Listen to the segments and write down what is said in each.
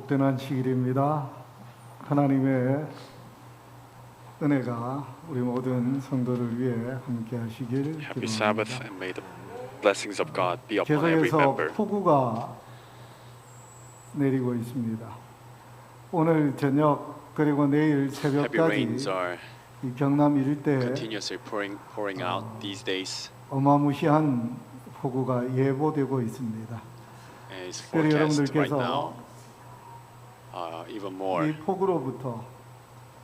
복된 안식일입니다. 하나님의 은혜가 우리 모든 성도를 위해 함께 하시길 Happy Sabbath, 기도합니다. and may the blessings of God be upon every 계속해서 member. 폭우가 내리고 있습니다. 오늘 저녁 그리고 내일 Heavy 새벽까지 rains are 이 경남 일대에 continuously pouring out these days, 어마무시한 폭우가 예보되고 있습니다. and it's 특별히 forecast right 여러분들께서 now even more. 이 폭우로부터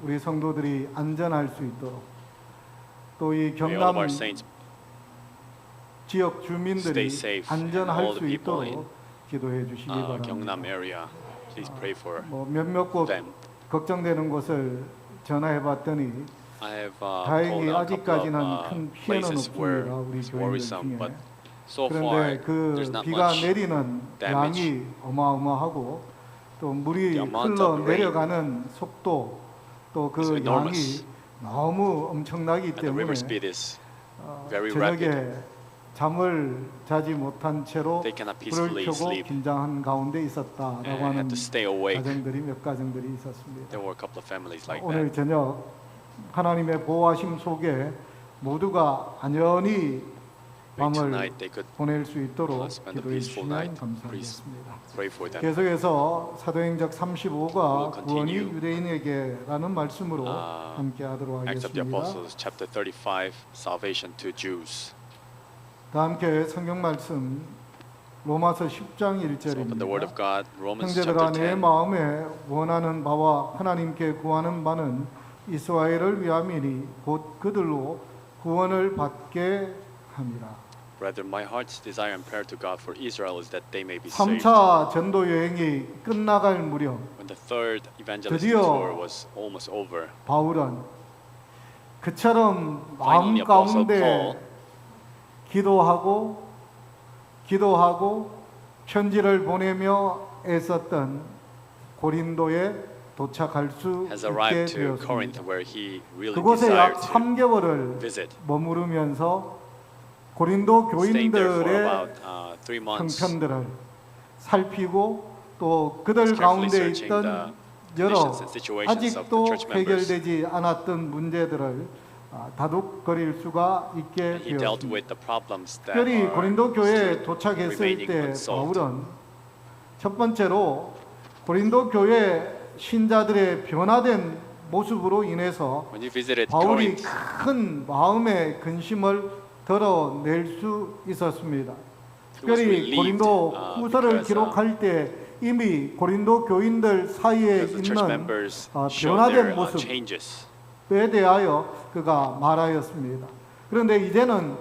우리 성도들이 안전할 수 있도록 또 이 May all of 경남 our saints 지역 주민들이 stay safe, 안전할 and all 수 the people 있도록 기도해 주시기 바랍니다. Gyeongnam area. Please pray for 몇몇 곳 them. 걱정되는 곳을 전화해 봤더니 I have 다행히 called out a couple 아직까지는 of 큰 피해는 places where 없습니다. 우리 it's 교인들 worrisome, 중에. but so 그런데 far 그 there's not 비가 much 내리는 damage. 양이 어마어마하고 또 물이 The amount 흘러 of rain 내려가는 속도 또 is 그 enormous. 양이 너무 엄청나기 And the 때문에 river speed is very 저녁에 rapid. 잠을 자지 못한 채로 They cannot 불을 peacefully 켜고 sleep. 긴장한 가운데 있었다라고 And 하는 had to stay awake. 가정들이 몇 가정들이 있었습니다. There were a couple of families like 오늘 that. 저녁 하나님의 보호하심 속에 모두가 안전히 May 밤을 tonight they could 보낼 수 있도록 spend a 기도해 peaceful 주시면 night. 감사하겠습니다. pray for them. 계속해서 사도행적 35가 We'll 구원이 continue. 유대인에게라는 말씀으로 함께 하도록 Acts of the 하겠습니다. Apostles, chapter 35, salvation to Jews. 다 함께 성경 말씀 로마서 10장 So open the Word 1절입니다. of God, Romans 형제들아 chapter 내 10. 마음에 원하는 바와 하나님께 구하는 바는 이스라엘을 위함이니 곧 그들로 구원을 받게 함이라. Brethren, my heart's desire and prayer to God for Israel is that they may be saved. 3차 전도 여행이 끝나갈 무렵 When the third evangelistic 드디어 tour was almost over, 바울은 그처럼 Finally, 마음 Apostle 가운데 Paul 기도하고 편지를 보내며 애썼던 고린도에 도착할 수 has 있게 arrived to Corinth, 되었습니다. where he really 그곳에 desired 약 to 3개월을 visit. 머무르면서 고린도 Staying there for 교인들의 about 3 months, 형편들을 살피고 또 그들 carefully 가운데 searching 있던 the 여러 conditions and situations of the 아직도 church members. 해결되지 않았던 문제들을 다독거릴 수가 있게 And he dealt 되었습니다. with the problems that 특별히 are 고린도 교회에 still 도착했을 remaining 때 unsolved. 바울은 첫 번째로 고린도 교회 신자들의 변화된 모습으로 인해서 When he visited 바울이 Corinth, 큰 마음의 근심을 덜어낼 수 있었습니다. he was 특별히 relieved 고린도 후서를 because 기록할 때 이미 고린도 교인들 사이에 the church 있는 members showed 변화된 their 모습 changes. 에 대하여 그가 말하였습니다. 그런데 이제는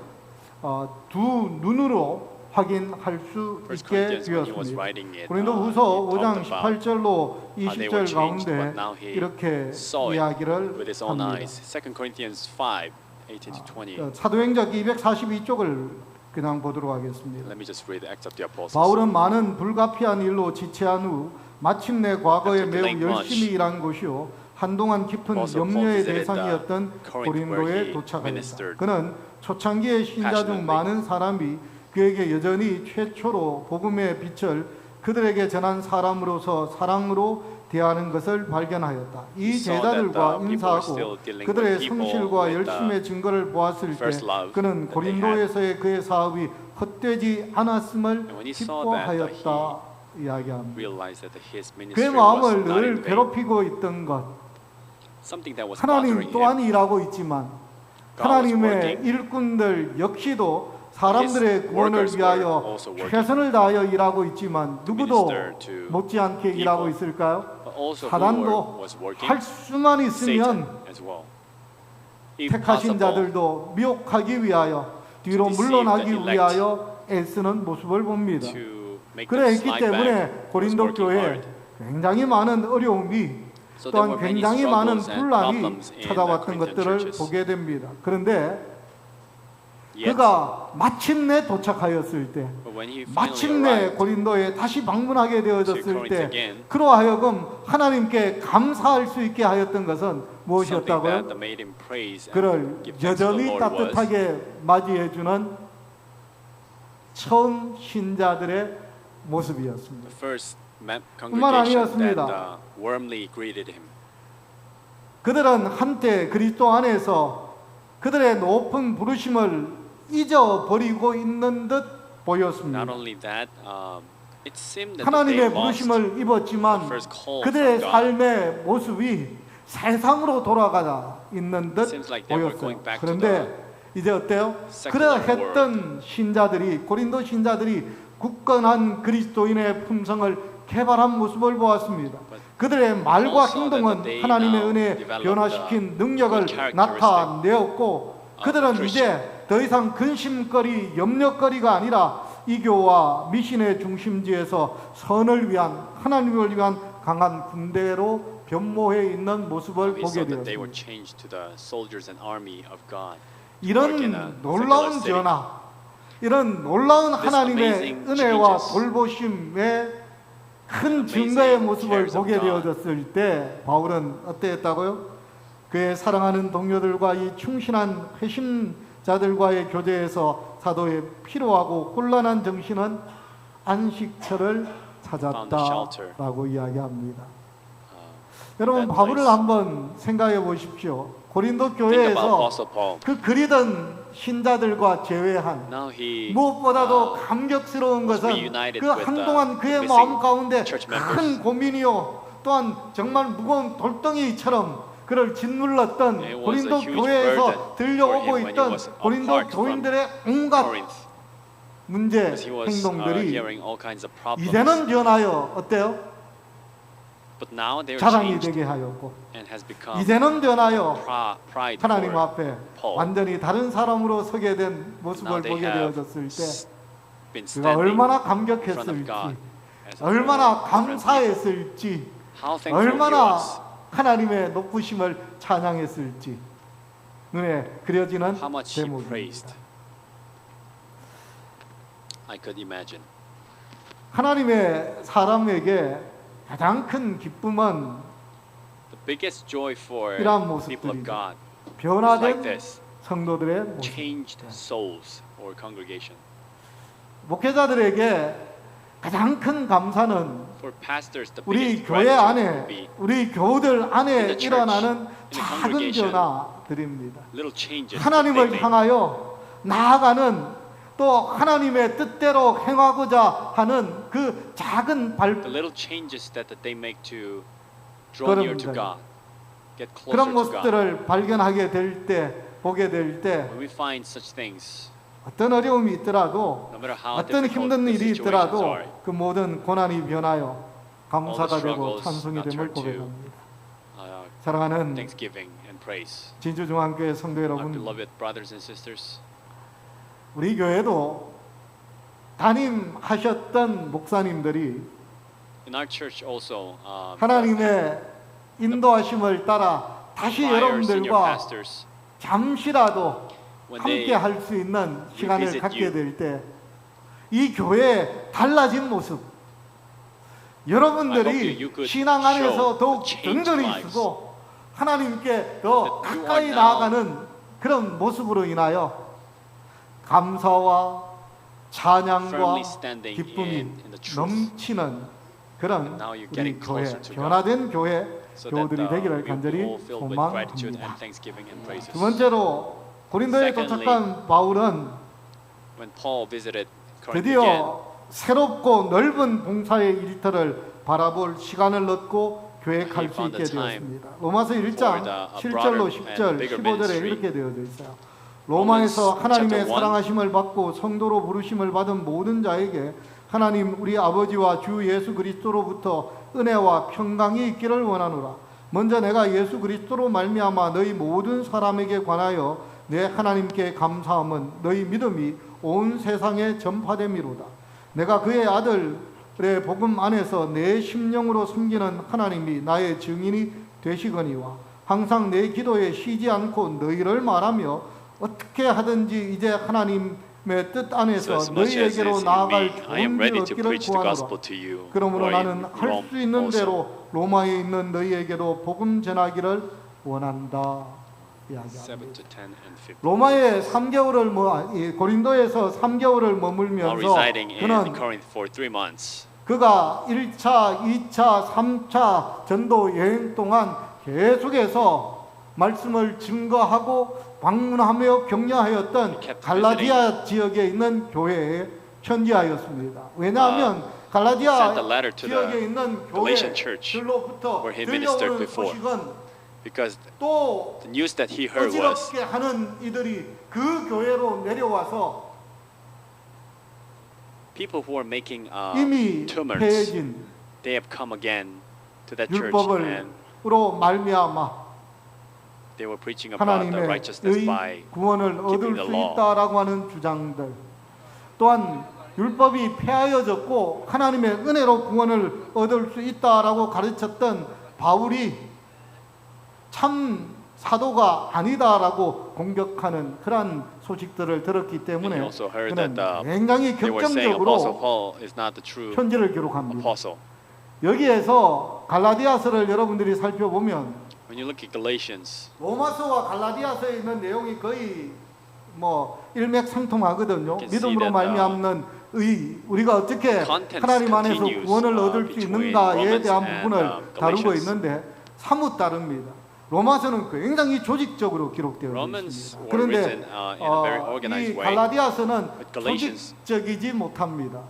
두 눈으로 확인할 수 First 있게 Corinthians, when he was 되었습니다. writing it, 고린도후서 he 5장 talked about 18절로 they were 20절 changed, 가운데 but now he 이렇게 saw it 이야기를 with his own 합니다. eyes. 2 Corinthians 5, 18 to 20. 사도행적 242쪽을 그냥 보도록 하겠습니다. Let me just read the Acts of the Apostles. 바울은 많은 불가피한 일로 지체한 후 마침내 과거에 After 매우 delaying 열심히 much, 일한 곳이요 한동안 깊은 also Paul 염려의 visited 대상이었던 Corinth, where 고린도에 he 도착하였다. ministered 그는 초창기의 신자 중 passionately. 많은 사람이 그에게 여전히 최초로 복음의 빛을 그들에게 전한 사람으로서 사랑으로 대하는 것을 발견하였다. 이 He saw 제자들과 that, people 인사하고 were still dealing 그들의 with people 성실과 with, 열심의 증거를 보았을 때 first love 그는 that they 고린도에서의 그의 사업이 헛되지 않았음을 And when he saw that, 기뻐하였다 이야기합니다. realized that his 그의 ministry was 마음을 not in 늘 vain. 괴롭히고 있던 것 Something that was 하나님 bothering 또한 him. 일하고 있지만 God was 하나님의 working. 일꾼들 역시도 사람들의 His 구원을 workers 위하여 were also working. 최선을 다하여 일하고 있지만 누구도 minister to 못지않게 people. 일하고 있을까요? But also who 사단도 was working, 할 수만 Satan 있으면 as well. If 택하신 possible, 자들도 미혹하기 위하여 뒤로 deceive 물러나기 the elect, 위하여 애쓰는 모습을 봅니다. to make them 그랬기 slide 때문에 back, was 고린도 working 교회에 hard. 굉장히 많은 어려움이 So there 또한 were many 굉장히 많은 struggles and 분란이 problems in the 찾아왔던 Corinthian 것들을 churches. 보게 됩니다. 그런데 Yet, 그가 마침내 도착하였을 때 but when he finally 마침내 arrived 고린도에 다시 방문하게 to 되어졌을 Corinth 때 again, 그로 하여금 하나님께 감사할 수 있게 하였던 것은 something that 무엇이었다고요? made him praise and 그를 give thanks to 여전히 the Lord was 따뜻하게 맞이해주는 처음 신자들의 모습이었습니다. the first congregation 아니었습니다. that warmly greeted him. 그들은 한때 그리스도 안에서 그들의 높은 부르심을 잊어버리고 있는 듯 보였습니다. Not only that, it seemed that they 하나님의 lost 부르심을 입었지만 the first call 그들의 from God. 삶의 모습이 세상으로 돌아가다 있는 듯 Seems like they were 보였어요. going back to 그런데 이제 어때요? secular 그러했던 신자들이, 고린도 신자들이 굳건한 그리스도인의 품성을 개발한 모습을 보았습니다. 그들의 말과 also 행동은 that they 하나님의 now 은혜에 developed 변화시킨 the 능력을 good characteristic 나타내었고 그들은 Christian. 이제 더 이상 근심거리, 염려거리가 아니라 이교와 미신의 중심지에서 선을 위한, 하나님을 위한 강한 군대로 변모해 있는 모습을 We 보게 saw that they were 되었습니다. changed to the soldiers and army of God. 이런 놀라운 변화, 이런 놀라운 하나님의 amazing 은혜와 changes. 돌보심의 큰 amazing 증거의 모습을 cares of 보게 God. 되어졌을 때 바울은 어땠다고요? 그의 사랑하는 동료들과 이 충실한 회심자들과의 교제에서 사도의 피로하고 혼란한 정신은 안식처를 찾았다라고 이야기합니다. 여러분 that 바울을 place. 한번 생각해 보십시오. 고린도 Think about 교회에서 Apostle Paul. 그 그리던 신자들과 제외한 Now he 무엇보다도 감격스러운 was 것은 reunited 그 with 한동안 그의 missing 마음 가운데 church 큰 members. 고민이요 또한 정말 무거운 돌덩이처럼 그를 짓눌렀던 It was 고린도 a huge 교회에서 burden for 들려오고 him when he 있던 was 고린도 apart from 교인들의 온갖 Corinth, 문제 because he was 행동들이 hearing all kinds of problems. 이제는 변하여 어때요? But now they are 자랑이 changed 되게 하였고 and has become 이제는 변하여 pride 하나님 for 앞에 Paul. 완전히 다른 사람으로 서게 된 Now 모습을 they 보게 have 되어졌을 때 been 그가 standing 얼마나 in front of 감격했을지 God as a 얼마나 different people. 감사했을지 How thankful he 얼마나 was. 하나님의 높으심을 찬양했을지 눈에 그려지는 How much he 대목입니다. praised. I could imagine. 하나님의 사람에게 가장 큰 기쁨은 The biggest joy for 이러한 people of 모습들이죠. God is like 변화된 this. 성도들의 모습. Changed souls or congregation. 목회자들에게 가장 큰 감사는 For pastors, the 우리 biggest 교회 gratitude 안에 would be 우리 교우들 in 안에 the church, 일어나는 in the 작은 congregation. 변화들입니다. little changes that they 하나님을 make. 향하여 나아가는 또 하나님의 뜻대로 행하고자 하는 그 작은 발 The little changes that they make to draw near to 그런 God, get closer 그런 to God. 모습들을 발견하게 될 때, 보게 될 때 When we find such things, 어떤 어려움이 있더라도 no matter how 어떤 difficult 힘든 the 일이 situations 있더라도 are, 그 모든 고난이 변하여 감사가 all the 되고 struggles 찬송이 now 됨을 turn to 고백합니다. uh, 사랑하는 thanksgiving and praise. 진주중앙교회 성도 Our 여러분, beloved brothers and sisters, 우리 교회도 담임하셨던 목사님들이 in our church also, 하나님의 인도하심을 따라 다시 prior senior 여러분들과 pastors, 잠시라도 when 함께 they 할 수 있는 시간을 revisit 갖게 you. 될 때 이 교회의 달라진 모습 I 여러분들이 hope you could 신앙 안에서 show 더욱 the changed 든든히 lives. 서고 하나님께 더 That you 가까이 are now 나아가는 그런 모습으로 인하여 감사와 찬양과 firmly standing 기쁨이 in the truth. 넘치는 그런 And now you're 우리 getting 교회, closer to God. 변화된 교회 So that 교우들이 되기를 we'll be 간절히 all filled with gratitude 소망합니다. and thanksgiving and praises. 두 번째로 고린도에 Secondly, 도착한 바울은 When Paul visited Corinth again, 드디어 새롭고 넓은 봉사의 일터를 바라볼 시간을 얻고 계획할 He 수 found 있게 the time 되었습니다. 로마서 1장 for the 7절로 broader 10절, and bigger 15절에 ministry. 이렇게 되어져 있어요. 로마에서 Romans 하나님의 chapter 1. 사랑하심을 받고 성도로 부르심을 받은 모든 자에게 하나님 우리 아버지와 주 예수 그리스도로부터 은혜와 평강이 있기를 원하노라. 먼저 내가 예수 그리스도로 말미암아 너희 모든 사람에게 관하여 내 하나님께 감사함은 너희 믿음이 온 세상에 전파됨이로다. 내가 그의 아들의 복음 안에서 내 심령으로 섬기는 하나님이 나의 증인이 되시거니와 항상 내 기도에 쉬지 않고 너희를 말하며 어떻게 하든지 이제 하나님의 뜻 so 안에서 as much as 너희에게로 is in 나아갈 me, I am 좋은 일 ready to 얻기를 preach the 구하노라. gospel to you. 그러므로 who are 나는 in 할 Rome 수 있는 also. 대로 로마에 있는 너희에게도 복음 전하기를 원한다. 7 이야기합니다. to 10 and 15. 로마에 3개월을 고린도에서 3개월을 While 머물면서 residing in 그는 Corinth for 3 months, 그가 1차, 2차, 3차 전도 여행 동안 계속해서 말씀을 증거하고 방문하며 격려하였던 He kept 갈라디아 지역에 있는 교회에 편지하였습니다. 왜냐하면 갈라디아 sent a letter to 지역에 the 있는 Galatian church 교회들로부터 where he ministered 들려오는 before. 소식은 because 또 the news that he heard was 어지럽게 하는 이들이 그 교회로 내려와서 people who were making 이미 tumults. 폐해진 They have come again to that church and 율법으로 말미암아 they were preaching about the 하나님의 righteousness by 구원을 얻을 keeping 수 the law. 있다라고 하는 주장들, 또한 율법이 폐하여졌고 하나님의 은혜로 구원을 얻을 수 있다라고 가르쳤던 바울이 참 사도가 아니다라고 공격하는 그러한 소식들을 들었기 And 때문에 he also heard 그는 that 굉장히 they were saying Apostle 격정적으로 Paul is not the true 편지를 기록합니다. apostle. 여기에서 갈라디아서를 여러분들이 살펴보면 When you look at Galatians, 로마서와 갈라디아서에 있는 내용이 거의 뭐 일맥상통하거든요. You can see 믿음으로 that, 말미암는 우리가 어떻게 contents 하나님 안에서 continues, 구원을 얻을 수 between 있는가에 Romans 대한 and, 부분을 다루고 Galatians. 있는데 사뭇 다릅니다. 로마서는 굉장히 조직적으로 기록되어 Romans 있습니다. were 그런데 written in a very organized 이 way. 갈라디아서는 But Galatians 조직적이지 못합니다.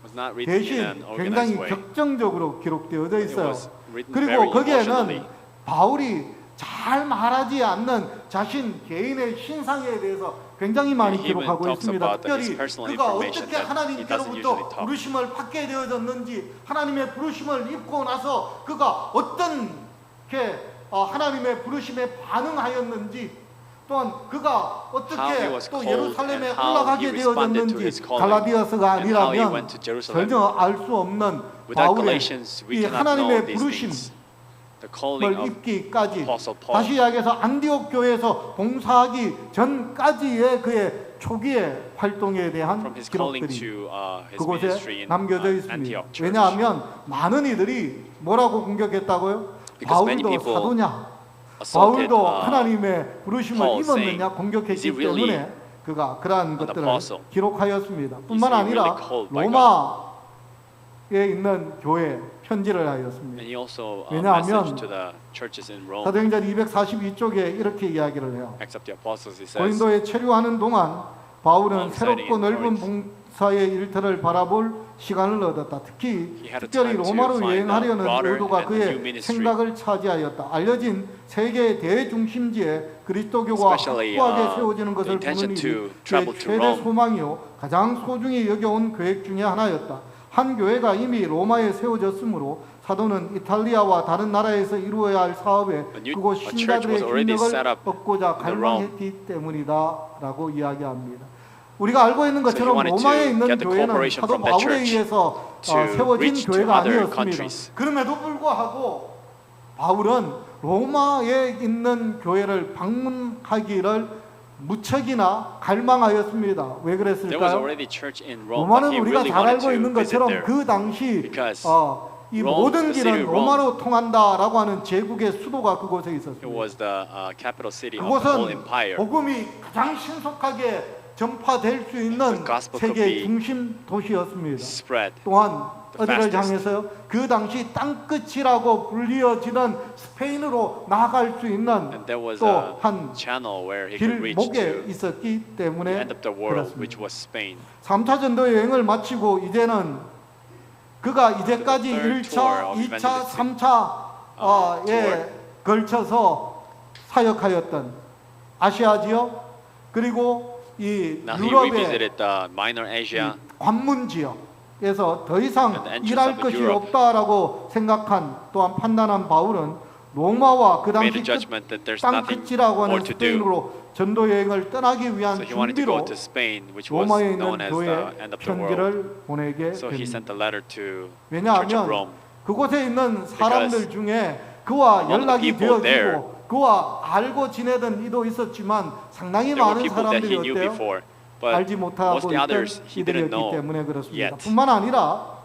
was not written in 대신 an 굉장히 organized way. 격정적으로 기록되어져 It 있어요. was written 그리고 very 거기에는 emotionally. 바울이 잘 말하지 않는 자신 개인의 신상에 대해서 굉장히 많이 He even 기록하고 talks 있습니다. about his 특별히 personal 그가 information 어떻게 that he doesn't 하나님께로부터 usually talk. 부르심을 받게 되어졌는지, 하나님의 부르심을 입고 나서 그가 어떻게 하나님의 부르심에 반응하였는지, 또한 그가 How he 어떻게 was 또 called 예루살렘에 and how 올라가게 he responded to 되어졌는지 his calling 갈라디아서가 and how he 아니라면 went to Jerusalem. 전혀 알 수 없는 Without 바울의 Galatians, we 이 cannot know 하나님의 these 부르심 things. The calling 을 of 입기까지, Apostle Paul. 다시 이야기해서 안디옥 교회에서 봉사하기 전까지의 그의 초기의 활동에 대한 from his calling 기록들이 to his 그곳에 ministry in 남겨져 있습니다. Antioch church. 왜냐하면 많은 이들이 뭐라고 공격했다고요? Because many 바울도 people 사도냐? assaulted 바울도 하나님의 부르심을 Paul, 입었느냐 saying, 공격했기 "Is he really 때문에 그가 그러한 an 것들을 apostle? 기록하였습니다. Is 뿐만 he 아니라 really called by 로마에 있는 교회에 편지를 하였습니다. And he also 왜냐하면 messaged to the churches in Rome. 사도행전 242쪽에 이렇게 이야기를 해요. Acts of the Apostles, he says, 고린도에 체류하는 동안 바울은 Alongside 새롭고 in 넓은 Corinth. 봉사의 일터를 바라볼 시간을 얻었다. 특히 He had a 특별히 time to 로마로 find 여행하려는 the broader 의도가 and the new 그의 ministry. 생각을 차지하였다. 알려진 세계의 대중심지에 그리스도교가 Especially, 확고하게 세워지는 the 것을 보는 intention 일이 to 그의 travel to 최대 Rome. 소망이요 가장 소중히 여겨온 계획 중에 하나였다. 한 교회가 이미 로마에 세워졌으므로 사도는 이탈리아와 다른 나라에서 이루어야 할 사업에 A new- 그곳 a church 신자들의 was already set 협력을 up 얻고자 in Rome. 갈망했기 때문이다라고 이야기합니다. 우리가 알고 있는 So he 것처럼 wanted 로마에 to 있는 get the 교회는 cooperation 사도 from that 바울에 church 의해서 to 세워진 reach to 교회가 other 아니었습니다. countries. 그럼에도 불구하고 바울은 로마에 있는 교회를 방문하기를 무척이나 갈망하였습니다. 왜 There was 그랬을까요? already church in Rome, but 로마는 he 우리가 really 잘 wanted 알고 있는 to visit 것처럼 there. 그 당시 Because 이 Rome, 모든 the city 길은 of Rome, 로마로 통한다라고 하는 제국의 수도가 그곳에 It 있었습니다. was the capital city of the whole 그곳은 empire. 복음이 가장 신속하게 전파될 수 있는 The gospel could 세계 be 중심 도시였습니다. Spread. 또한 the 어디를 fastest. 향해서요? 그 당시 땅끝이라고 불리어지는 스페인으로 나아갈 수 있는 And there was 또 a 한 channel where he could reach to 길목에 있었기 the 때문에 end of the world, 그렇습니다. which was Spain. 3차 전도 여행을 마치고 이제는 그가 이제까지 third 1차, tour of 2차, evangelism. 3차에 tour. 걸쳐서 사역하였던 아시아 지역 그리고 이 Now he 유럽의 revisited the minor Asia. 관문 지역에서 더 이상 And the entrance 일할 of 것이 Europe. 없다라고 생각한 또한 판단한 바울은 로마와 그 Made 당시 a judgment that there's 땅 nothing 끝이라고 하는 more to do. 스페인으로 전도 여행을 떠나기 위한 So he wanted to go 준비로 to Spain, which was 로마에 known 있는 as the 교회에 end of the world. 편지를 보내게 So he 됩니다. sent a letter to the Church of 왜냐하면 Rome. 그곳에 있는 사람들 중에 그와 among the 연락이 people there, 되어지고 그와 알고 지내던 이도 있었지만 상당히 There were 많은 people that he 사람들이 knew 어때요? before, but 알지 못하고 most of the 있던 others he didn't 이들이었기 know 때문에 그렇습니다. yet. 뿐만 아니라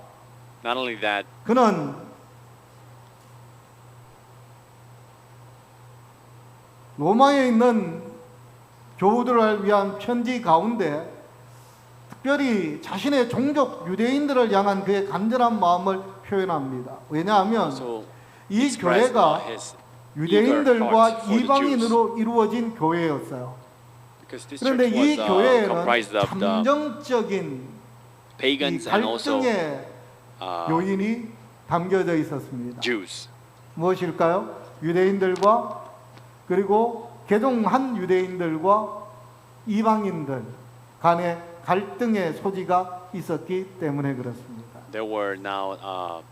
Not only that, 그는 로마에 있는 교우들을 위한 편지 가운데 특별히 자신의 종족 유대인들을 향한 그의 간절한 마음을 표현합니다. 왜냐하면 So 이 expressed 교회가 his 유대인들과 heart for the 이방인으로 이루어진 교회였어요. because this 그런데 church 이 was 교회에는 comprised of the 감정적인 이 pagans and also 갈등의 요인이 담겨져 있었습니다. Jews. 무엇일까요? 유대인들과 그리고 개종한 유대인들과 이방인들 간의 갈등의 소지가 있었기 때문에 그렇습니다. There were now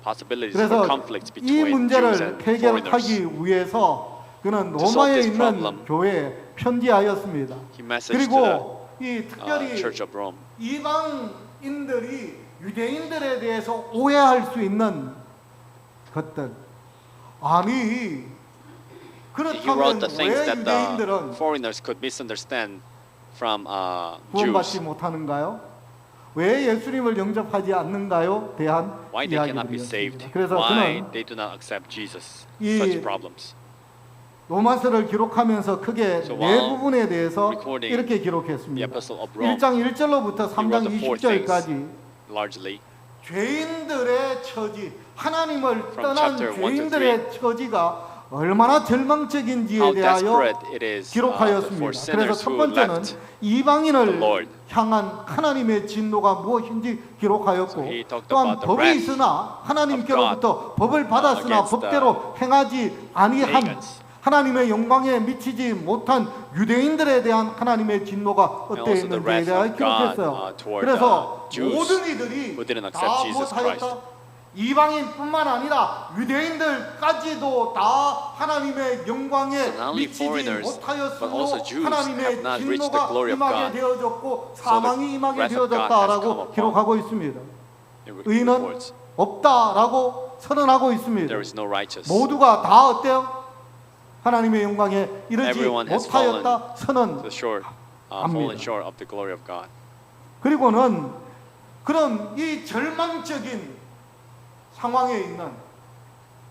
possibilities for 그래서 conflicts 이 between Jews 문제를 and foreigners. 해결하기 위해서 그는 To solve 로마에 this 있는 problem, 교회에 편지하였습니다. He messaged to 그리고 이 the 특별히 Church of Rome. 이방인들이 유대인들에 대해서 오해할 수 있는 것들. 아니 He 그렇다면 wrote the things 왜 that the 유대인들은 foreigners could misunderstand from 구원받지 Jews. 못하는가요? 왜 예수님을 영접하지 않는가요? 대한 Why they cannot be saved? 이야기들이었습니다. 그래서 Why 그는 they do not accept Jesus? 이 Such problems. 로마서를 기록하면서 크게 So 네 while 부분에 대해서 recording 이렇게 The 기록했습니다. Epistle of Rome, 1장 1절로부터 he 3장 wrote the four things 20절까지 largely. 죄인들의 처지, 하나님을 From 떠난 chapter 1 to 죄인들의 처지가 얼마나 절망적인지에 How 대하여 desperate it is for 기록하였습니다. 그래서 sinners 첫 who 번째는 left 이방인을 the Lord. 향한 하나님의 진노가 무엇인지 기록하였고 So he talked 또한 about the 법이 wrath 있으나 하나님께로부터 법을 받았으나 against 법대로 행하지 아니한 pagans. 하나님의 영광에 미치지 못한 유대인들에 대한 하나님의 진노가 And also the 어떠했는지에 wrath 대하여 of God, 기록했어요. toward, 그래서 Jews 모든 이들이 who didn't 다 accept Jesus 무엇하였다? 이방인뿐만 아니라 유대인들까지도 다 하나님의 영광에 So not only 미치지 foreigners, but also 못하였으므로 Jews 하나님의 have not reached the 진노가 glory of 임하게 God. 되어졌고 So 사망이 the 임하게 wrath of God has come 되어졌다라고 upon 기록하고 있습니다. It 의인은 reports 없다라고 선언하고 있습니다. there is no righteous. 모두가 다 어때요? 하나님의 영광에 이르지 Everyone has 못하였다 선언. The short, fallen short of the glory of God. 그리고는 그런 이 절망적인 상황에 있는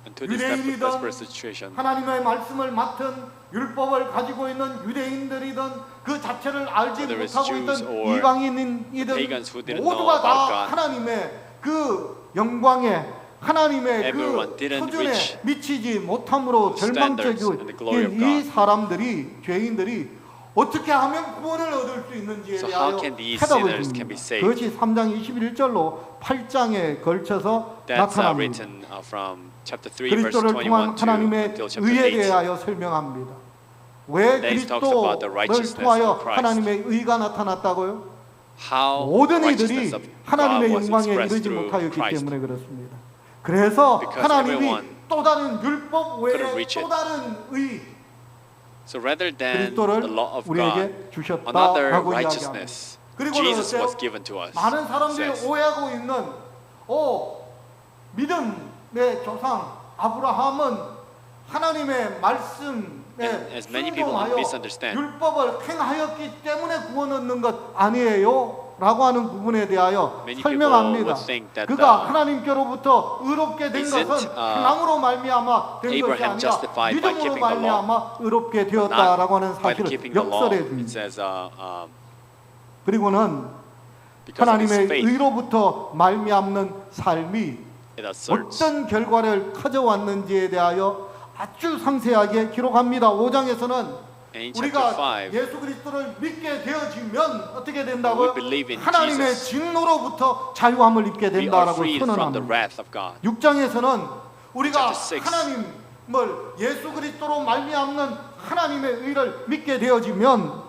And to this 유대인이든 desperate situation, 하나님의 말씀을 맡은 율법을 가지고 있는 유대인들이든 그 자체를 알지 Whether it's 못하고 Jews 있던 or 이방인이든 pagans who didn't 모두가 know 다 about God, 하나님의 그 영광에 하나님의 everyone 그 didn't 수준에 reach 미치지 못함으로 the standards and the glory of 절망적인 이 God. 사람들이 죄인들이 어떻게 하면 구원을 얻을 수 있는지에 So 대하여 how can these 해답을 sinners can be 줍니다. saved? 그것이 3장 21절로 8장에 걸쳐서 That's 나타납니다. written from chapter 3, verse 그리스도를 21 통한 to 하나님의 until chapter 의에 8. 대하여 설명합니다. 왜 Then it talks about the 그리스도를 righteousness 통하여 of Christ. 하나님의 의가 나타났다고요? How 모든 righteousness 이들이 of God 하나님의 was 영광에 expressed 이르지 through 못하였기 Christ. 때문에 그렇습니다. 그래서 Because 하나님이 everyone 또 다른 율법 couldn't 외에 reach 또 it. 다른 의 So rather than 그리스도를 the law of God, 우리에게 another 주셨다라고 이야기합니다. righteousness, 그리고는 Jesus 어때요? was given to us. 많은 사람들이 says. 오해하고 있는 믿음의 조상 아브라함은 하나님의 말씀에 And as many people 순종하여 misunderstand. 율법을 행하였기 때문에 구원 얻는 것 아니에요 라고 하는 부분에 대하여 Many 설명합니다. people would think that, 그가 하나님께로부터 의롭게 된 isn't, 것은 행함으로 말미암아 된 것이 Abraham 아니라 justified by 믿음으로 keeping the law, 말미암아 의롭게 not 되었다라고 하는 by the 사실을 keeping the law. 역설해 It 줍니다. says 그리고는 because of his 하나님의 faith, 의로부터 말미암는 삶이 it asserts. 어떤 결과를 가져왔는지에 대하여 아주 상세하게 기록합니다. 5장에서는 And in chapter 우리가 5, 예수 그리스도를 믿게 되어지면 어떻게 된다고요? we believe in 하나님의 Jesus, 진노로부터 자유함을 입게 we are 된다라고 freed from the 선언합니다. wrath of God. 6장에서는 우리가 Chapter 6. 하나님을 예수 그리스도로 말미암는 하나님의 의를 믿게 되어지면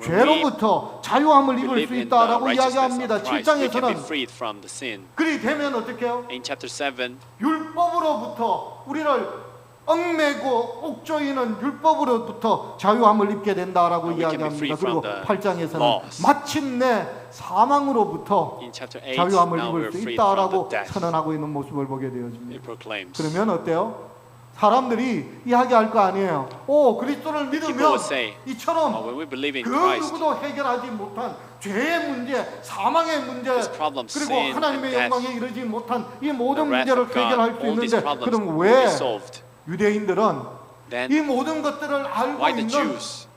죄로부터 자유함을 입을 Believe 수 in the 있다라고 righteousness 이야기합니다. of Christ. We can be 7장에서는 freed from the sin. 그리 되면 어떻게 해요? In chapter 7, 율법으로부터 우리를 얽매고 옥조이는 율법으로부터 자유함을 입게 된다라고 And we can be 이야기합니다. free 그리고 from the 8장에서는 laws. 마침내 사망으로부터 in chapter 8, 자유함을 now 입을 we're 수 freed from the 있다라고 death. 선언하고 있는 모습을 보게 It 되어집니다. proclaims. 그러면 어때요? 사람들이 이야기할 거 아니에요. 오, 그리스도를 People 믿으면 would say, 이처럼 when we believe in 그 Christ, 누구도 해결하지 못한 죄의 문제, 사망의 문제, This problem, 그리고 sin 하나님의 and death, 영광에 이르지 못한 이 the 모든 wrath 문제를 of God, 해결할 수 all these 있는데 problems 그럼 will 왜 be solved. 유대인들은 Then 이 모든 것들을 알고 why the 있는 Jews,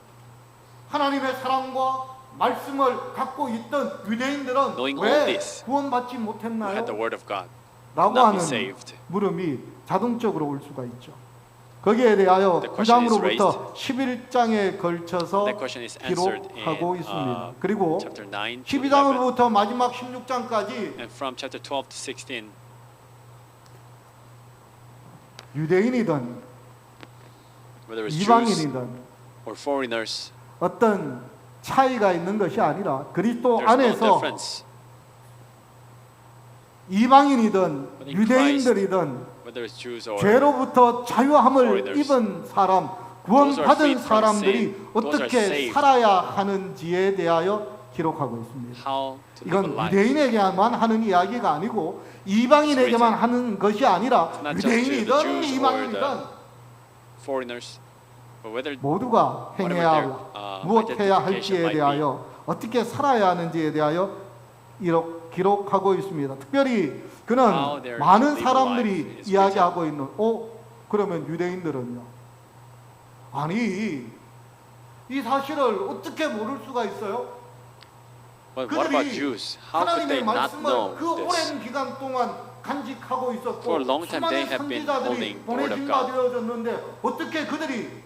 하나님의 사랑과 말씀을 갖고 있던 유대인들은 Knowing all 왜 this, 구원받지 who 못했나요? had the word of God, 라고 not be 하는 saved. 물음이 자동적으로 올 수가 있죠. 거기에 대하여 The question is 9장으로부터 11장에 걸쳐서 That question is answered 기록하고 in 있습니다. 그리고 chapter 9 to 11, 12장으로부터 마지막 16장까지 and from chapter 12 to 16, 유대인이든 whether it's Jews 이방인이든 or foreigners, 어떤 차이가 있는 것이 아니라 그리스도 there's no 안에서 difference. 이방인이든 But in 유대인들이든 Whether it's Jews or 죄로부터 자유함을 foreigners. 입은 사람, Those are 구원받은 freed from 사람들이 sin. Those are 어떻게 saved. 살아야 하는지에 대하여 기록하고 있습니다. how to live a 이건 life. 유대인에게만 하는 이야기가 아니고 이방인에게만 하는 것이 아니라 It's not just to the 유대인이든 Jews or the 이방인이든 foreigners, but whether 모두가 행해야 whatever 하고 their, 무엇해야 identification 할지에 might 대하여 어떻게 살아야 하는지에 대하여 기록하고 있습니다. 특별히 그는 How they're to 많은 live a 사람들이 life is 이야기하고 있는 그러면 유대인들은요? 아니 이 사실을 어떻게 모를 수가 있어요? But what about 그들이 Jews? How could 하나님의 they not 말씀을 know 그 this? 오랜 기간 동안 간직하고 있었고 For a long time they 수많은 have been 선지자들이 holding the word of 보내진 바 God. 되어졌는데 어떻게 그들이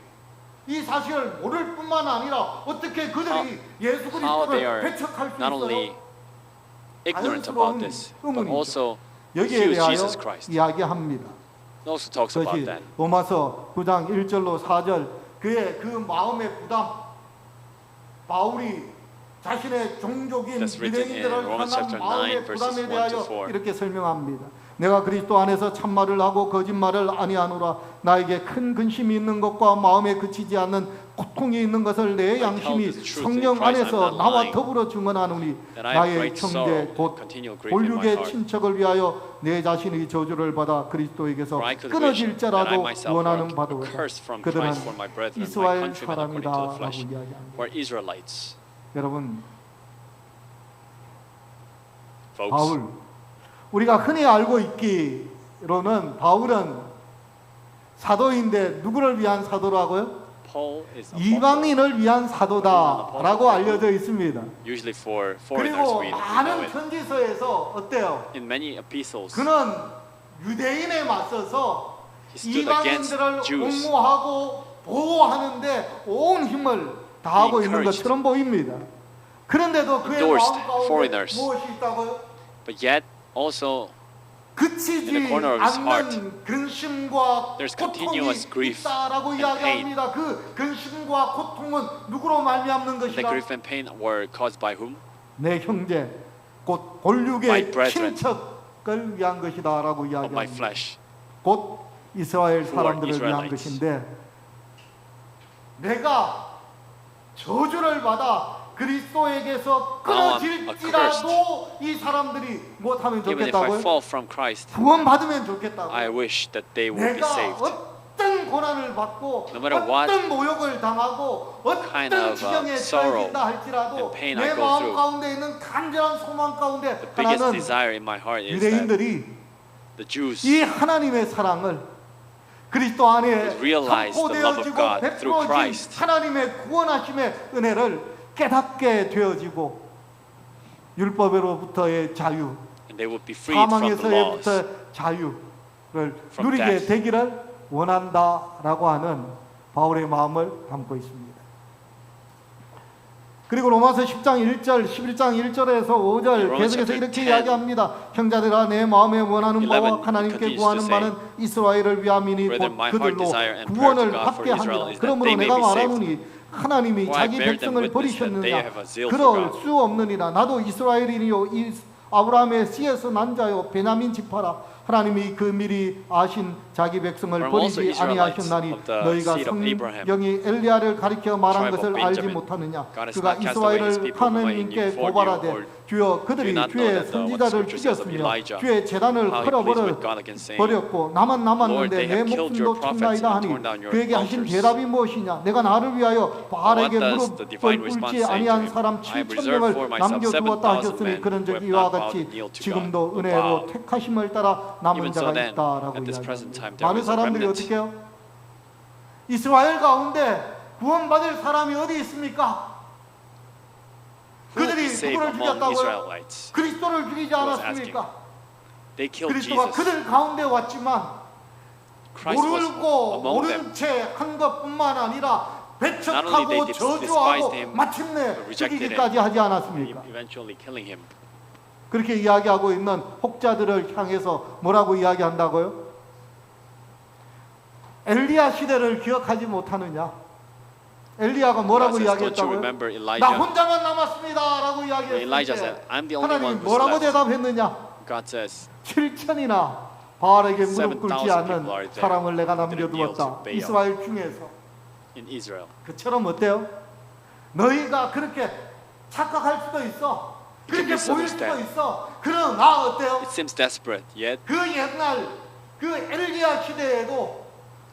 이 사실을 모를 뿐만 아니라 어떻게 그들이 예수 How they 그리스도를 are 배척할 수 not only 있어요? ignorant about this, but 의문이죠. also 여기에 refuse 대하여 Jesus Christ. 이야기합니다. It also talks about 그것이 that. 로마서 9장 1절로 4절 그의 그 마음의 부담 바울이 자신의 종족인 That's written in 유대인들을 Romans 향한 chapter 마음의 9, verses 부담에 1 to 대하여 4. 이렇게 설명합니다. 내가 그리스도 안에서 참말을 하고 거짓말을 아니하노라. 나에게 큰 근심이 있는 것과 마음에 그치지 않는 고통이 있는 것을 내 양심이 성령 안에서 나와 더불어 증언하노니 나의 형제 곧 본육의 친척을 위하여 내 자신의 저주를 받아 그리스도에게서 끊어질자라도 원하는 바도다. 그들은 이스라엘 사람이다라고 이야기합니다. We're Israelites, 여러분 folks. 바울 우리가 흔히 알고 있기로는 바울은 사도인데 누구를 위한 사도라고요? Paul is a apostle. 이방인을 위한 사도다라고 알려져 있습니다. Usually for foreigners, 그리고 we know 많은 it. 편지서에서 어때요? In many epistles, 그는 유대인에 맞서서 he stood against 이방인들을 Jews. 옹호하고 보호하는데 온 힘을 다하고 He 있는 encouraged. 것처럼 보입니다. 그런데도 그의 endorsed 마음 가운데 foreigners. 무엇이 있다고요? But yet also 그치지 In the corner of his heart, 않는 근심과 there's 고통이 continuous grief 있다라고 and 이야기합니다. 그 근심과 고통은 누구로 말미암는 the 것이라? grief and pain were caused by whom? 내 형제 곧 My 본육의 brethren. 친척을 위한 것이다라고 Of my 이야기합니다. flesh. 곧 이스라엘 Who are 사람들을 위한 Israelites. 것인데 내가 저주를 받아 그리스도에게서 Now I'm 끊어질지라도 이 사람들이 못하면 Even if I 좋겠다고요? fall from Christ, 구원받으면 좋겠다고요? I wish that they would be 내가 saved. 어떤 고난을 받고 No matter what 어떤 모욕을 당하고 kind 어떤 of, 지경에 sorrow 처해진다 할지라도 and pain I 내 go 마음 through. 가운데 있는 간절한 소망 가운데 The biggest 하나는 desire in my heart is that 유대인들이 the Jews 이 하나님의 사랑을 그리스도 안에 would realize the love of 선포되어지고 God through 베풀어진 Christ. 하나님의 구원하심의 은혜를 깨닫게 되어지고 율법으로부터의 자유, and they would be freed from the laws. 사망에서부터 자유를 from 누리게 death. 되기를 원한다라고 하는 바울의 마음을 담고 있습니다. 그리고 로마서 10장 1절, 11장 1절에서 5절 Romans 계속해서 chapter 이렇게 10, 이야기합니다. 형제들아 내 마음에 원하는 11 바와 하나님께 continues 구하는 to 바는 say, 이스라엘을 위함이니 Brethren, 곧 my heart 그들로 desire and prayer 구원을 to God 받게 for Israel 합니다. is that 그러므로 they may 내가 be saved. 말하노니 하나님이 For I 자기 bear them 백성을 witness that they 버리셨느냐 have a zeal for 그럴 God. 수 없느니라. 나도 이스라엘이니요 아브라함의 씨에서 난 자요 베냐민 지파라. 하나님이 그 미리 아신 자기 백성을 For I'm also 버리지 Israelites 아니하셨나니 of the 너희가 seed of Abraham, 성경이 엘리야를 가리켜 말한 tribe of 것을 알지 Benjamin. 못하느냐. God has 그가 not cast away his 이스라엘을 people whom I 하나님께 knew 4 years 고발하되 old. 주여 그들이 Do you not know 주의 that the 선지자를 scripture says of 죽였으며 Elijah, 주의 재단을 how he pleads with God against saying, 버렸고 나만 남았는데 Lord, they 내 have killed 목숨도 your prophets 쳤나이다 and 하니 torn down your 그에게 하신 altars. 대답이 무엇이냐. 내가 나를 위하여 바알에게 What does the divine 무릎을 response 꿇지 say to 아니한 him? 사람 I have 7,000명을 reserved for myself 남겨두었다 7,000 하셨으니 men 그런 who 적 have 이와 not bowed 같이 the knee to 지금도 God, who 은혜로 bow. 택하심을 따라 남은 Even so 자가 then, 있다라고 at this present 이야기합니다. time, there 많은 is a 사람들이 remnant. 어떻게 해요? 이스라엘 가운데 구원받을 사람이 어디 있습니까? save 누구를 among 죽였다고요? Israelites. 그리스도를 죽이지 was 않았습니까? They killed 그리스도가 Jesus. 그들 가운데 왔지만 Christ was 모르고 among them. 모른 채 한 것뿐만 아니라 Not only 배척하고 they despised 저주하고 him, 마침내 but rejected 죽이기까지 하지 him, 않았습니까? eventually killing him. 그렇게 이야기하고 있는 혹자들을 향해서 뭐라고 이야기한다고요? 엘리야 시대를 기억하지 못하느냐? 엘리야가 뭐라고 God says, don't you 이야기했다고요? remember 나 Elijah? 혼자만 남았습니다라고 When Elijah said, 이야기했을 때 I'm the only one 하나님 who's 뭐라고 left. 대답했느냐? God says, 7천이나 바알에게 무릎 7,000 꿇지 people 않는 are there 사람을 내가 who didn't kneel 남겨두었다. to Baal. 이스라엘 중에서 in Israel. 그처럼 어때요? 너희가 그렇게 착각할 수도 있어. You can 그렇게 보일 수도 misunderstand. 있어. 그러나 어때요? It seems desperate, yet 그 옛날 그 엘리야 시대에도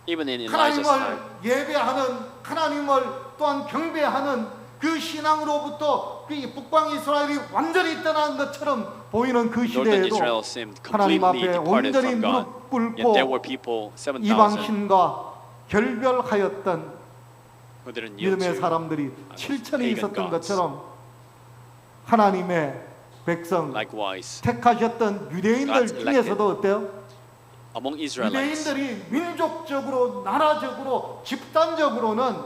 even in Elijah's 하나님을 time, 예배하는 하나님을 또한 경배하는 그 신앙으로부터 그 북방 이스라엘이 완전히 떠난 것처럼 보이는 그 Northern 시대에도 Israel seemed 하나님 completely 앞에 departed 온전히 from God. 무릎 Yet there were 꿇고 people, 7,000, 이방신과 결별하였던 who didn't kneel 믿음의 to 사람들이 these 7천이 pagan 있었던 gods. 것처럼 하나님의 백성 Likewise, 택하셨던 유대인들 God's 중에서도 어때요? among Israelites, 유대인들이 민족적으로 나라적으로 집단적으로는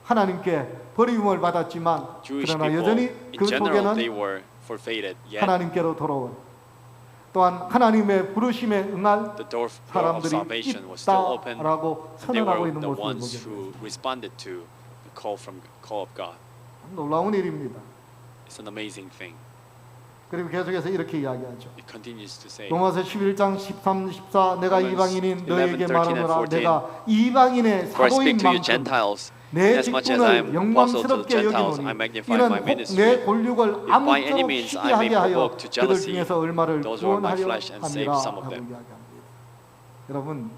하나님께 버림을 받았지만 Jewish 그러나 people, 여전히 in 그 general, they 속에는 were forfeited. Yet 하나님께로 돌아온 또한 하나님의 부르심에 응할 the door of 사람들이 salvation was still open. 있다라고 They 선언하고 were 있는 the 모습을 ones 보게 who 됩니다. responded to the call of God. 놀라운 일입니다. It's an amazing thing. 그리고 계속해서 이렇게 이야기하죠. It continues to say, 로마서 11장 13, 14 내가 Romans 이방인인 11, 너에게 13 and 말하노라 14. 내가 이방인의 For I 사도인 speak to you 만큼 Gentiles, 내 as much as I 직분을 am apostle to the 영광스럽게 Gentiles, I 여기노니 magnify 이는 my 혹 ministry. 내 권력을 If by any 아무쪼록 means I 시기하게 may 하여 provoke to 그들 jealousy 중에서 얼마를 those who are my 구원하려 flesh and save 함이라 some of 하고 them. 이야기합니다. 여러분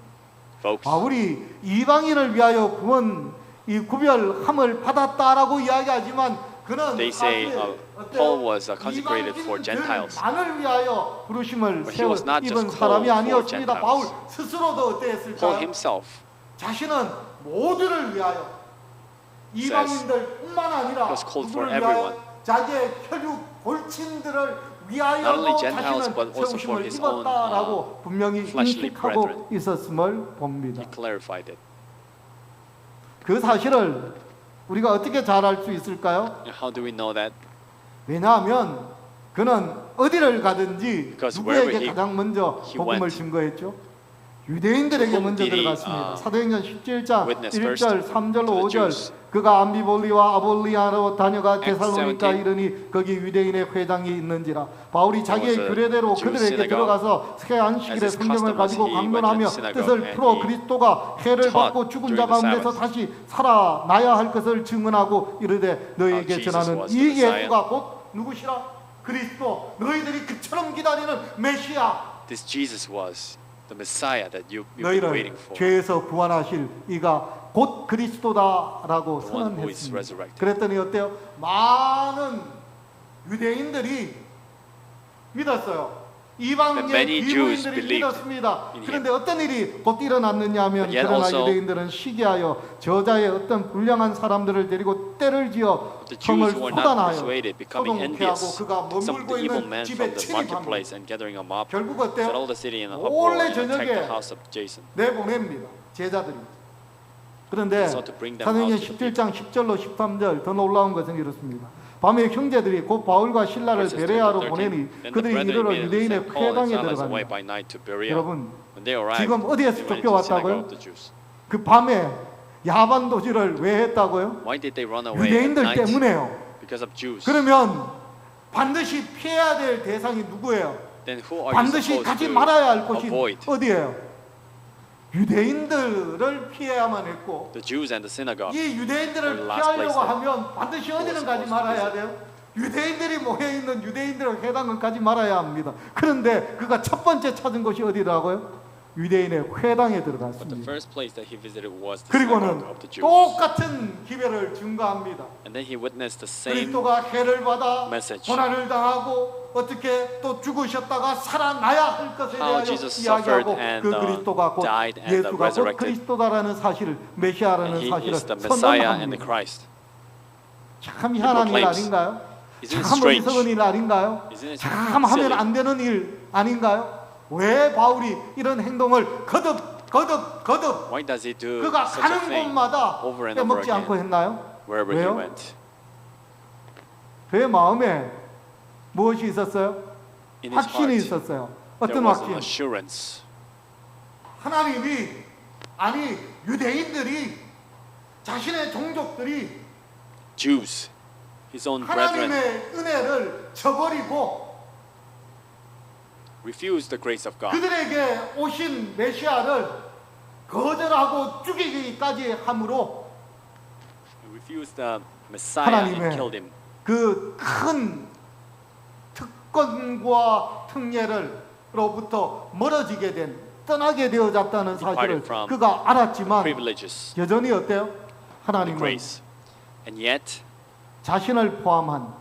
Folks, 바울이 이방인을 위하여 구원 이 구별함을 받았다라고 이야기하지만 그는 They say, 사실 Paul was consecrated for Gentiles. 만을 위하여 부르심을 But he was not just 입은 사람이 called for 아니었습니다. Gentiles. 바울 스스로도 Paul 어땠을까요? himself 자신은 모두를 위하여 이방인들뿐만 아니라 was called for 누구를 위하여 everyone. 자기의 혈육 골친들을 Not 위하여도 only Gentiles, 자신은 but also for 세우심을 his own, 입었다라고 분명히 fleshly 인식하고 brethren. 있었음을 봅니다. he clarified it. 그 사실을 우리가 어떻게 잘 알 수 있을까요? And how do we know that? 왜냐하면 그는 어디를 가든지 Because wherever 누구에게 가장 먼저 he 복음을 went, 증거했죠? 유대인들에게 whom 먼저 did he, 들어갔습니다. 사도행전 17장 witness 1절, first 3절, to the 5절 Jews? 그가 암비볼리와 아볼리아로 다녀가 Acts 데살로니가 17. 이르니 거기 유대인의 회당이 있는지라 바울이 자기의 was a 규례대로 Jewish 그들에게 synagogue. 들어가서 새 안식일의 As his 성경을 custom was, 가지고 he went 강론하며 into synagogue 뜻을 and 풀어 he 그리스도가 해를 taught 받고 죽은 자 during the 가운데서 Sabbath. 다시 살아나야 할 것을 증언하고 이르되 너희에게 Jesus 전하는 was the 이 Messiah. 예수가 곧 누구시라? 그리스도 너희들이 그처럼 기다리는 메시아 This Jesus was the Messiah that you've been waiting 너희를 for. 죄에서 구원하실 이가 곧 그리스도다라고 The one who is 선언했습니다. resurrected. 그랬더니 어때요? 많은 유대인들이 믿었어요. That 이방의 many Jews 비무인들이 believed 믿었습니다. in him. 그런데 어떤 일이 곧 일어났느냐 하면 But yet 그러나 also- 유대인들은 시기하여 저자의 어떤 불량한 사람들을 데리고 때를 지어 The 성을 Jews who were not 소단하여 persuaded, becoming 소동케 하고 envious, 그가 some of 머물고 the evil 있는 men 집에 from the 침입합니다. marketplace and gathering a mob, 결국 set 어때요? all the city in an uproar 원래 and attacked 저녁에 the house of Jason. 내보냅니다. 제자들이. 그런데 So to bring them 사도행전 out to the 17장 10절로 13절 더 놀라운 것은 이렇습니다. 밤에 형제들이 곧 바울과 신라를 Verses 베레아로 13. 보내니 Then the 그들이 brethren 이르러 immediately 유대인의 sent Paul and 회당에 Silas away 들어갑니다. by night to Berea. 여러분 When they arrived, 지금 어디에서 they went into the 쫓겨왔다고요? synagogue of the Jews. 그 밤에 야반 도주를 왜 했다고요? Why did they run away at 유대인들 night? 때문에요. Because of Jews. 그러면 반드시 피해야 될 대상이 누구예요? Then who are you 반드시 supposed 가지 to 말아야 할 곳이 avoid? 어디예요? 유대인들을 피해야만 했고 The Jews and the synagogue. 이 유대인들을 were the last 피하려고 place 하면 반드시 어디는 was 가지 supposed to 말아야 돼요? 유대인들이 모여있는 유대인들의 회당은 가지 말아야 합니다. 그런데 그가 첫 번째 찾은 곳이 어디라고요? 유대인의 회당에 But the 들어갔습니다. first place that he visited was the 그리고는 synagogue of the Jews. 똑같은 기별을 증거합니다. And then he witnessed the same 그리스도가 해를 받아 message. 고난을 당하고 어떻게 또 죽으셨다가 살아나야 할 것에 How 대하여 Jesus 이야기하고 suffered and, 그 그리스도가 곧 died and, 예수가 곧 resurrected. 그리스도다라는 사실을 메시아라는 And he 사실을 is the Messiah and the 선언합니다. Christ. 참 희한한 일 proclaims. 아닌가요? Isn't it 참 strange? 어리석은 일 아닌가요? Isn't it 참 하면 silly? 안 되는 일 아닌가요? 왜 바울이 이런 행동을 거듭 Why does he do 그가 such a 가는 thing 곳마다 over and over 빼먹지 않고 again 했나요? wherever he 왜요? went? 그의 마음에 무엇이 있었어요? In his 확신이 heart, 있었어요. there 어떤 was an 확신? assurance. 하나님이 아니 유대인들이 자신의 종족들이 Jews, his own brethren, 하나님의 은혜를 저버리고 refused the grace of God. 그들에게 오신 메시아를 거절하고 죽이기까지 함으로 Refused the Messiah and 하나님의 killed him. 그 큰 특권과 특례를로부터 멀어지게 된 떠나게 되어졌다는 사실을 from 그가 알았지만 Privileges, 여전히 어때요? the 하나님은 grace. And yet, 자신을 포함한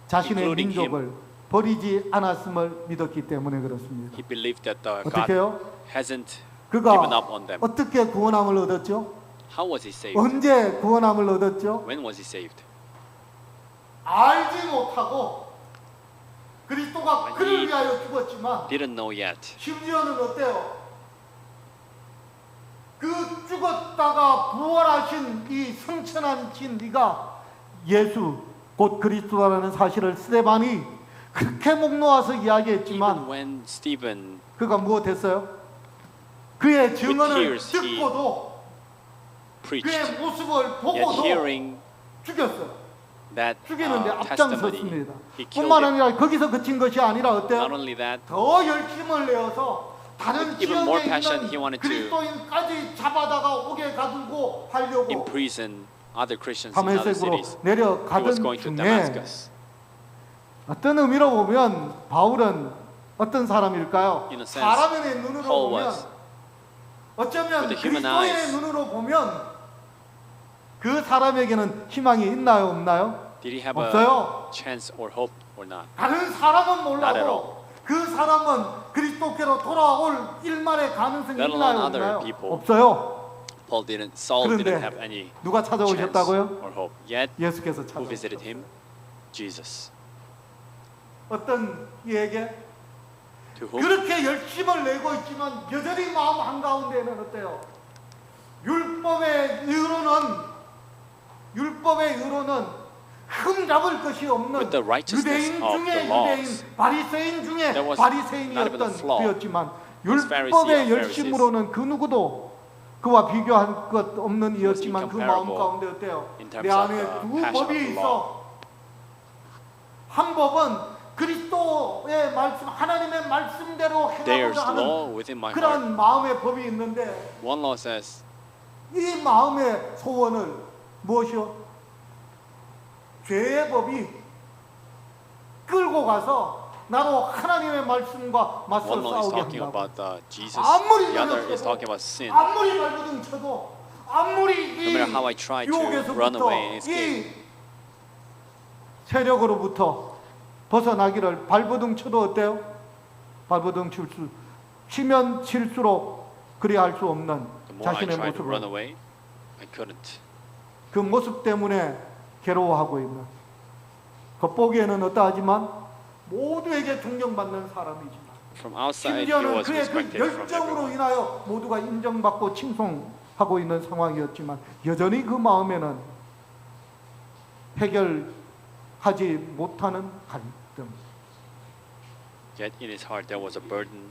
자신의 including 민족을 버리지 않았음을 믿었기 때문에 그렇습니다. he believed that God 어떻게 해요? hasn't 그가 given up on them. 어떻게 구원함을 얻었죠? How was he saved? 언제 구원함을 얻었죠? When was he saved? 알지 못하고 그리스도가 When 그를 he 위하여 죽었지만 didn't know yet. 심지어는 어때요? 그 죽었다가 부활하신 이 성천한 진리가 예수 곧 그리스도라는 사실을 스데반이 그렇게 목 놓아서 Even 이야기했지만 when Stephen, 그가 무엇했어요? 그의 증언을 tears he 듣고도 preached, 그의 모습을 yet 보고도 hearing 죽였어요. that 죽이는데 testimony, 앞장섰습니다. he killed 뿐만 him. 아니라 거기서 그친 것이 아니라 Not 어때요? only that, 더 열심을 내어서 다른 Even more 지역에 passion, he 있는 wanted to 그리스도인까지 잡아다가 오게 가두고 하려고 imprison other Christians in other 다메섹으로 cities. He was 내려가던 going to 중에 Damascus. 어떤 의미로 보면 바울은 어떤 사람일까요? In a sense, 사람의 눈으로 Paul 보면 was, 어쩌면 with the human 그리스도인의 eyes. 눈으로 보면 그 사람에게는 희망이 있나요, 없나요? Did he have 없어요. a chance or hope or not? 다른 사람은 Not at 몰라도 그 사람은 그리스도께로 돌아올 일만의 가능성이 Let 있나요, alone other 없나요? people. 없어요. Saul 그런데 didn't have any 누가 chance 찾아오셨다고요? or hope. Yet, 예수께서 who visited 찾아오셨어요. him? Jesus. 어떤 이에게 To whom? 그렇게 열심을 내고 있지만 여전히 마음 한가운데는 어때요? 율법의 의로는 흠잡을 것이 없는 With the righteousness 유대인 of 중에 the laws. 유대인, 바리새인 중에 There was 바리새인이었던 not even a flaw. 그였지만 was Pharisee 율법의 of 열심으로는 그 누구도 그와 비교할 것 없는 이였지만 그 마음 incomparable 가운데 어때요? in terms 내 of 안에 the 두 passion 법이 of the 있어. law. 한 법은 그리스도의 말씀, 하나님의 말씀대로 There's 행하고자 law 하는 within my heart. 그런 마음의 법이 있는데 One law says, 이 마음의 소원을 무엇이요? 죄의 법이 끌고 가서 나로 하나님의 말씀과 맞서 one law is 싸우게 talking 한다고. about Jesus. 아무리 The other is 노력해도, talking about sin. 아무리 발버둥 쳐도 아무리 No 이 matter how I try to run 유혹에서부터 away and escape. 이 세력으로부터 벗어나기를 발버둥 쳐도 어때요? 발버둥 치면 칠수록 그리야 할 수 없는 The more I 자신의 tried to run 모습을 away, I couldn't. 그 모습 때문에 괴로워하고 있는 겉보기에는 어떠하지만 모두에게 존경받는 사람이지만 From outside, he 심지어는 was 그의 그 respected from 열정으로 everyone. 인하여 모두가 인정받고 칭송하고 있는 상황이었지만 여전히 그 마음에는 해결하지 못하는 갈등, Yet in his heart there was a burden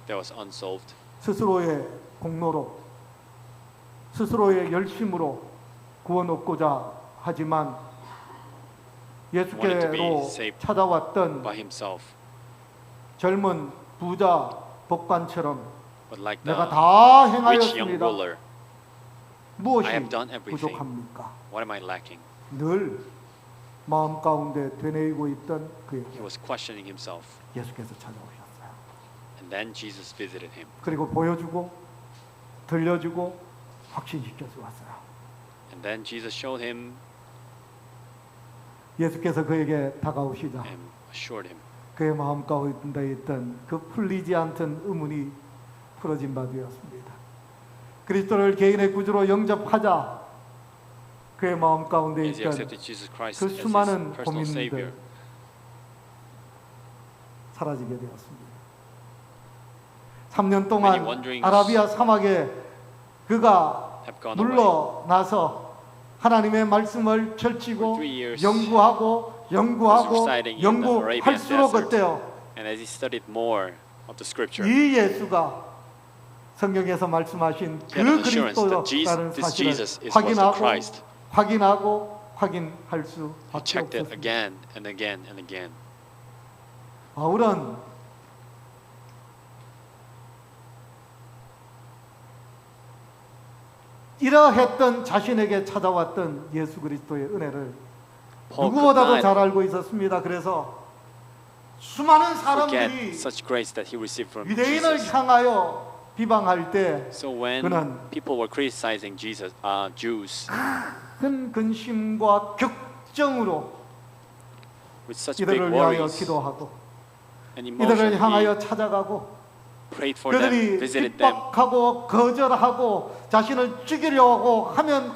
that was unsolved. 스스로의 공로로 스스로의 열심으로 구원 얻고자 하지만 Wanted to be 예수께로 saved 찾아왔던 by himself. 젊은 부자 법관처럼 But like 내가 the 다 rich young 행하였습니다. ruler, 무엇이 I have done everything. 부족합니까? what am I lacking? 늘 마음 가운데 되뇌이고 있던 He 그에게 was questioning himself. 예수께서 찾아오셨어요. And then Jesus visited him. 그리고 보여주고 들려주고 확신시켜서 왔어요. And then Jesus showed him 예수께서 그에게 다가오시자 and assured him. 그의 마음 가운데 있던 그 풀리지 않던 의문이 풀어진 바 되었습니다. 그리스도를 개인의 구주로 영접하자 그의 마음 가운데 As he 있던 accepted Jesus Christ 그 as his 수많은 personal 고민들, Savior, 사라지게 되었습니다. 3년 Many 동안 wanderings 아라비아 사막에 그가 have gone away. 물러나서 하나님의 말씀을 펼치고 For 3 years, 연구하고 residing in the Arabian 할수록 desert. 어때요? And as he studied more of the scripture, 이 예수가 성경에서 말씀하신 he had an 그 assurance that 그리스도라는 this 사실을 Jesus was the 확인하고 Christ. 확인할 He 수밖에 checked it 없었습니다. again and again and again. 바울은 이러했던 자신에게 찾아왔던 예수 그리스도의 은혜를 Paul could 누구보다도 not 잘 알고 있었습니다. 그래서 수많은 사람들이 forget such grace that he received from 유대인을 Jesus. 향하여 비방할 때 So when 그는 people were criticizing Jesus, Jews, 큰 근심과 격정으로 with such big 이들을 위하여 worries 기도하고 and 이들을 emotion, he 향하여 찾아가고 prayed for them, 그들이 visited them. 핍박하고 거절하고 자신을 죽이려고 하면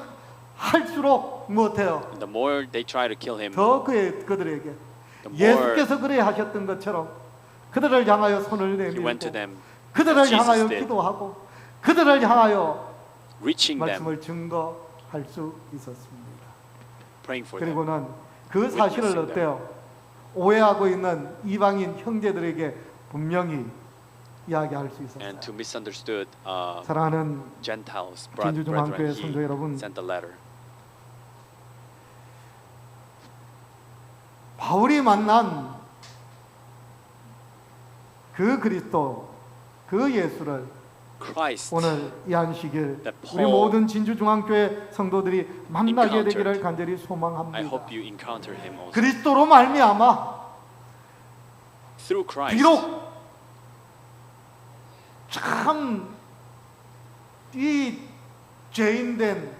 할수록 못해요. And the more they try to kill him, 더 그들에게 the more 예수께서 그래 하셨던 것처럼 그들을 향하여 손을 he went to 내밀고 them, 그들을 as Jesus 향하여 did, 기도하고 그들을 향하여 reaching them, 말씀을 증거할 수 있었습니다. praying for them. 그리고는 그 사실을 witnessing 어때요? 오해하고 있는 이방인 형제들에게 분명히 이야기할 수 있었어요. And to misunderstood 사랑하는 Gentiles, 진주중앙교회 brethren, 성도 여러분, he sent a letter. 바울이 만난 그 그리스도, 그 예수를 Christ, 오늘 이 안식일 that 우리 Paul 모든 진주중앙교회 성도들이 만나게 encountered. 되기를 간절히 I 소망합니다. hope you encounter him also. 그리스도로 말미암아 Through Christ, 비록 참 이 죄인된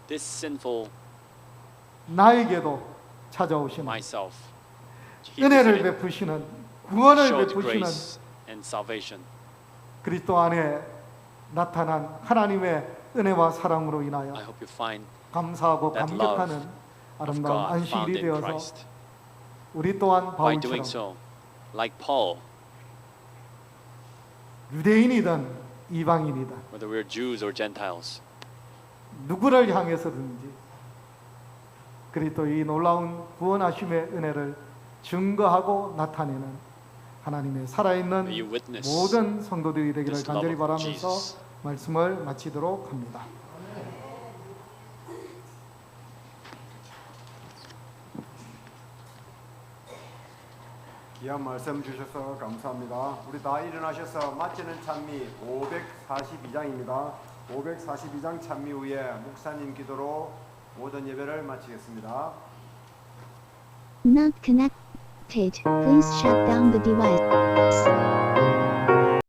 this sinful 나에게도 찾아오시는 myself, he 은혜를 visited, 베푸시는 구원을 showed 베푸시는 grace and salvation. 그리스도 안에 나타난 하나님의 은혜와 사랑으로 인하여 I hope you find 감사하고 that 감격하는 love 아름다운 God found 안식일이 in 되어서 Christ. 우리 또한 By doing 바울처럼 so, like Paul, 유대인이든 이방인이든 whether we're Jews or Gentiles, 누구를 향해서든지 그리스도의 놀라운 구원하심의 은혜를 증거하고 나타내는 하나님의 살아있는 may you witness 모든 성도들이 되기를 this love 간절히 of 바라면서 Jesus. 말씀을 마치도록 합니다. 귀한 말씀 주셔서 감사합니다. 우리 다 일어나셔서 마치는 찬미 542장입니다. 542장 찬미 후에 목사님 기도로 모든 예배를 마치겠습니다. Not connected. Please shut down the device.